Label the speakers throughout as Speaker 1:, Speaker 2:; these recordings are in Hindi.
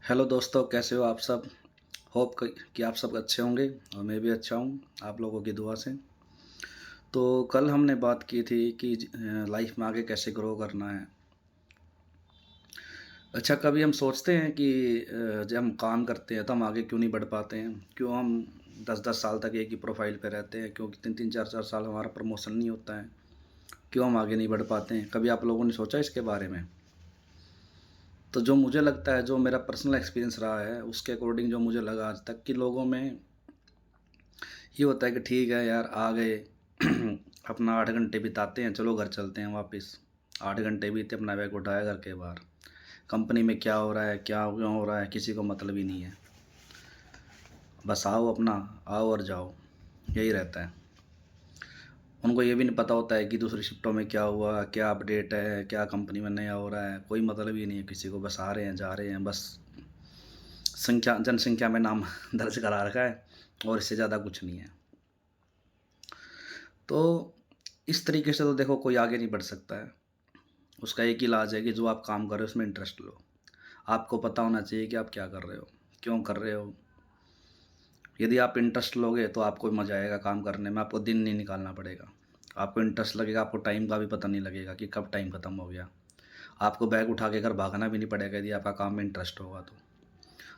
Speaker 1: हेलो दोस्तों, कैसे हो आप सब। होप कि आप सब अच्छे होंगे और मैं भी अच्छा हूँ आप लोगों की दुआ से। तो कल हमने बात की थी कि लाइफ में आगे कैसे ग्रो करना है। अच्छा, कभी हम सोचते हैं कि जब हम काम करते हैं तो हम आगे क्यों नहीं बढ़ पाते हैं, क्यों हम 10-10 साल तक एक ही प्रोफाइल पे रहते हैं, क्यों 3-3 4-4 साल हमारा प्रमोशन नहीं होता है, क्यों हम आगे नहीं बढ़ पाते हैं। कभी आप लोगों ने सोचा इसके बारे में? तो जो मुझे लगता है, जो मेरा पर्सनल एक्सपीरियंस रहा है, उसके अकॉर्डिंग जो मुझे लगा आज तक कि लोगों में ये होता है कि ठीक है यार, आ गए अपना 8 घंटे बिताते हैं, चलो घर चलते हैं वापस। 8 घंटे बीते, अपना बैग उठाया घर के बाहर। कंपनी में क्या हो रहा है, क्या क्यों हो रहा है, किसी को मतलब ही नहीं है। बस आओ, अपना आओ और जाओ, यही रहता है। उनको ये भी नहीं पता होता है कि दूसरी शिफ्टों में क्या हुआ, क्या अपडेट है, क्या कंपनी में नया हो रहा है, कोई मतलब ही नहीं है किसी को। बस आ रहे हैं, जा रहे हैं, बस जनसंख्या में नाम दर्ज करा रखा है और इससे ज़्यादा कुछ नहीं है। तो इस तरीके से तो देखो कोई आगे नहीं बढ़ सकता है। उसका एक ही इलाज है कि जो आप काम कर रहे हो उसमें इंटरेस्ट लो। आपको पता होना चाहिए कि आप क्या कर रहे हो, क्यों कर रहे हो। यदि आप इंटरेस्ट लोगे तो आपको मज़ा आएगा काम करने में, आपको दिन नहीं निकालना पड़ेगा। आपको इंटरेस्ट लगेगा, आपको टाइम का भी पता नहीं लगेगा कि कब टाइम ख़त्म हो गया। आपको बैग उठा के घर भागना भी नहीं पड़ेगा यदि आपका काम में इंटरेस्ट होगा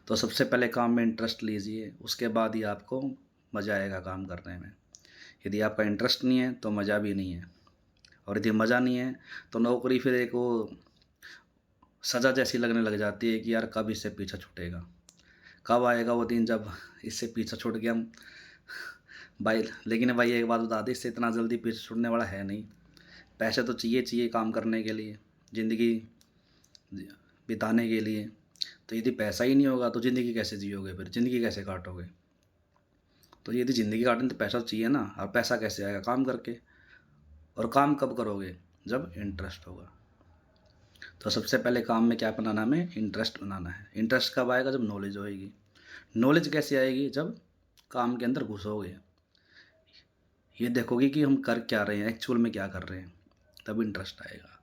Speaker 1: तो सबसे पहले काम में इंटरेस्ट लीजिए, उसके बाद ही आपको मज़ा आएगा काम करने में। यदि आपका इंटरेस्ट नहीं है तो मज़ा भी नहीं है, और यदि मज़ा नहीं है तो नौकरी फिर एक वो सज़ा जैसी लगने लग जाती है कि यार कब इससे पीछा छूटेगा, कब आएगा वो दिन जब इससे पीछा छूट गया हम। भाई लेकिन भाई एक बात बता दें, इससे इतना जल्दी पीछे छूटने वाला है नहीं। पैसे तो चाहिए चाहिए काम करने के लिए, ज़िंदगी बिताने के लिए। तो यदि पैसा ही नहीं होगा तो ज़िंदगी कैसे जियोगे, फिर ज़िंदगी कैसे काटोगे। तो यदि ज़िंदगी काटनी तो पैसा तो चाहिए ना, और पैसा कैसे आएगा, काम करके। और काम कब करोगे, जब इंटरेस्ट होगा। तो सबसे पहले काम में क्या बनाना, हमें इंटरेस्ट बनाना है। इंटरेस्ट कब आएगा, जब नॉलेज होएगी। नॉलेज कैसे आएगी, जब काम के अंदर घुसोगे, ये देखोगे कि हम कर क्या रहे हैं, एक्चुअल में क्या कर रहे हैं, तब इंटरेस्ट आएगा।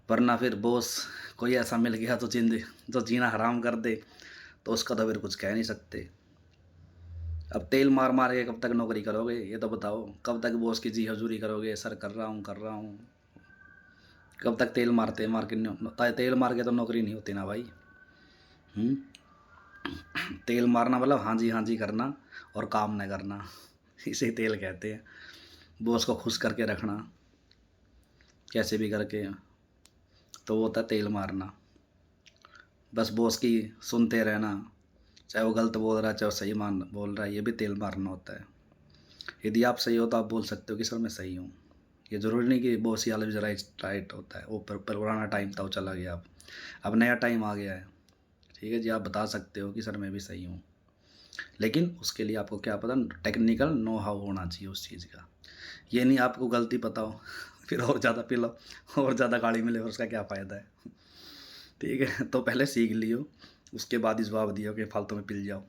Speaker 1: वरना फिर बॉस कोई ऐसा मिल गया तो जिंदगी जो जीना हराम कर दे, तो उसका तो फिर कुछ कह नहीं सकते। अब तेल मार मार के कब तक नौकरी करोगे, ये तो बताओ। कब तक बॉस की जी हजूरी करोगे, सर कर रहा हूँ कर रहा हूँ। कब तक तेल मारते मार के तेल मार के तो नौकरी नहीं होती ना भाई। हम्म। तेल मारना मतलब हाँ जी करना और काम न करना, इसे तेल कहते हैं। बॉस को खुश करके रखना कैसे भी करके, तो वो होता है तेल मारना। बस बॉस की सुनते रहना, चाहे वो गलत बोल रहा है चाहे वो सही मान बोल रहा है, ये भी तेल मारना होता है। यदि आप सही हो तो आप बोल सकते हो कि सर मैं सही हूँ। ये ज़रूरी नहीं कि बॉस ही ऑलवेज राइट राइट होता है। वो पुराना टाइम था, वो चला गया। अब नया टाइम आ गया है। ठीक है जी, आप बता सकते हो कि सर मैं भी सही हूँ, लेकिन उसके लिए आपको क्या पता, टेक्निकल नो हाउ होना चाहिए उस चीज़ का। ये नहीं आपको गलती पता हो फिर और ज़्यादा पी लो और ज़्यादा गाड़ी मिले, और उसका क्या फ़ायदा है। ठीक है, तो पहले सीख लियो, उसके बाद ही जवाब दियो कि फालतू में पिल जाओ।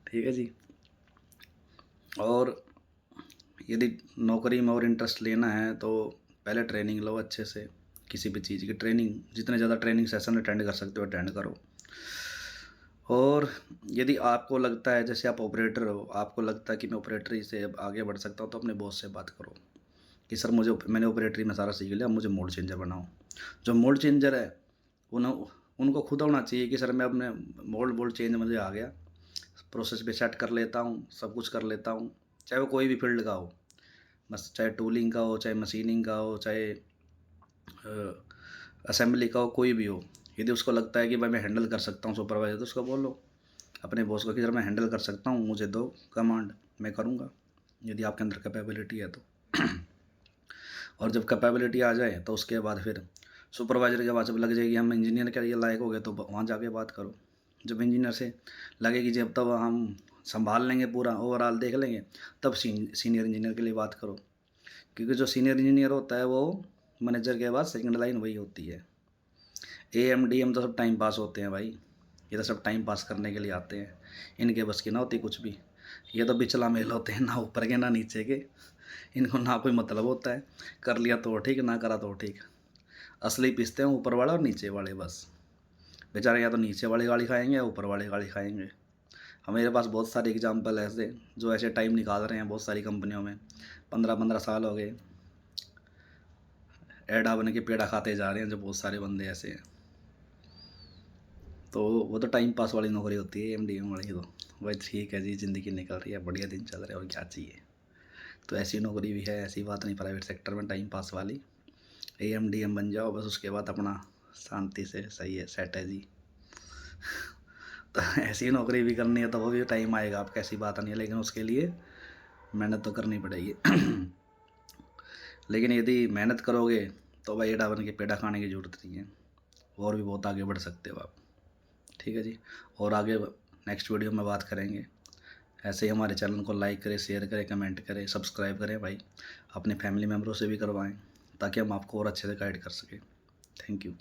Speaker 1: ठीक है जी। और यदि नौकरी में और इंटरेस्ट लेना है तो पहले ट्रेनिंग लो अच्छे से। किसी भी चीज़ की ट्रेनिंग, जितने ज़्यादा ट्रेनिंग सेशन अटेंड कर सकते हो अटेंड करो। और यदि आपको लगता है, जैसे आप ऑपरेटर हो, आपको लगता है कि मैं ऑपरेटरी से अब आगे बढ़ सकता हूँ, तो अपने बॉस से बात करो कि सर मैंने ऑपरेटरी में सारा सीख लिया, मुझे मोड चेंजर बनाओ। जो मोड चेंजर है उनको खुद होना चाहिए कि सर मैं अपने मोड चेंज मुझे आ गया, प्रोसेस पे सेट कर लेता हूँ, सब कुछ कर लेता हूँ। चाहे वो कोई भी फील्ड का हो, बस चाहे टूलिंग का हो, चाहे मशीनिंग का हो, चाहे असेंबली का हो, कोई भी हो। यदि उसको लगता है कि भाई मैं हैंडल कर सकता हूँ सुपरवाइजर, तो उसको बोलो अपने बॉस को कि सर मैं हैंडल कर सकता हूँ, मुझे दो कमांड, मैं करूँगा, यदि आपके अंदर कैपेबिलिटी है तो। और जब कैपेबिलिटी आ जाए तो उसके बाद फिर सुपरवाइजर के बाद जब लग जाएगी हम इंजीनियर के लिए लायक हो गए, तो वहाँ जाके बात करो। जब इंजीनियर से लगेगी, जब तब हम संभाल लेंगे, पूरा ओवरऑल देख लेंगे, तब सीनियर इंजीनियर के लिए बात करो। क्योंकि जो सीनियर इंजीनियर होता है वो मैनेजर के बाद सेकंड लाइन वही होती है। AM DM तो सब टाइम पास होते हैं भाई, ये तो सब टाइम पास करने के लिए आते हैं। इनके बस की ना होती कुछ भी। ये तो बिचला मेल होते हैं, ना ऊपर के ना नीचे के। इनको ना कोई मतलब होता है, कर लिया तो ठीक, ना करा तो ठीक। असली पिसते हैं ऊपर वाला और नीचे वाले बस। बेचारे या तो नीचे वाली गाली खाएंगे या ऊपर वाली गाली खाएंगे। हमारे पास बहुत सारे एग्जाम्पल ऐसे जो ऐसे टाइम निकाल रहे हैं बहुत सारी कंपनियों में, 15-15 साल हो गए एडा बन के पेड़ा खाते जा रहे हैं, जो बहुत सारे बंदे ऐसे हैं। तो वो तो टाइम पास वाली नौकरी होती है एमडीएम वाली। तो भाई ठीक है जी, ज़िंदगी निकल रही है, बढ़िया दिन चल रहा है, और क्या चाहिए। तो ऐसी नौकरी भी है, ऐसी बात नहीं प्राइवेट सेक्टर में टाइम पास वाली। एमडीएम बन जाओ बस, उसके बाद अपना शांति से सही है, सेट है जी। तो ऐसी नौकरी भी करनी है तो वो भी टाइम आएगा, आपको ऐसी बात नहीं है, लेकिन उसके लिए मेहनत तो करनी पड़ेगी। लेकिन यदि मेहनत करोगे तो भाई एड़ा बन के पेड़ा खाने की ज़रूरत नहीं है, और भी बहुत आगे बढ़ सकते हो आप। ठीक है जी, और आगे नेक्स्ट वीडियो में बात करेंगे। ऐसे ही हमारे चैनल को लाइक करें, शेयर करें, कमेंट करें, सब्सक्राइब करें भाई, अपने फैमिली मेम्बरों से भी करवाएं, ताकि हम आपको और अच्छे से गाइड कर सकें। Thank you.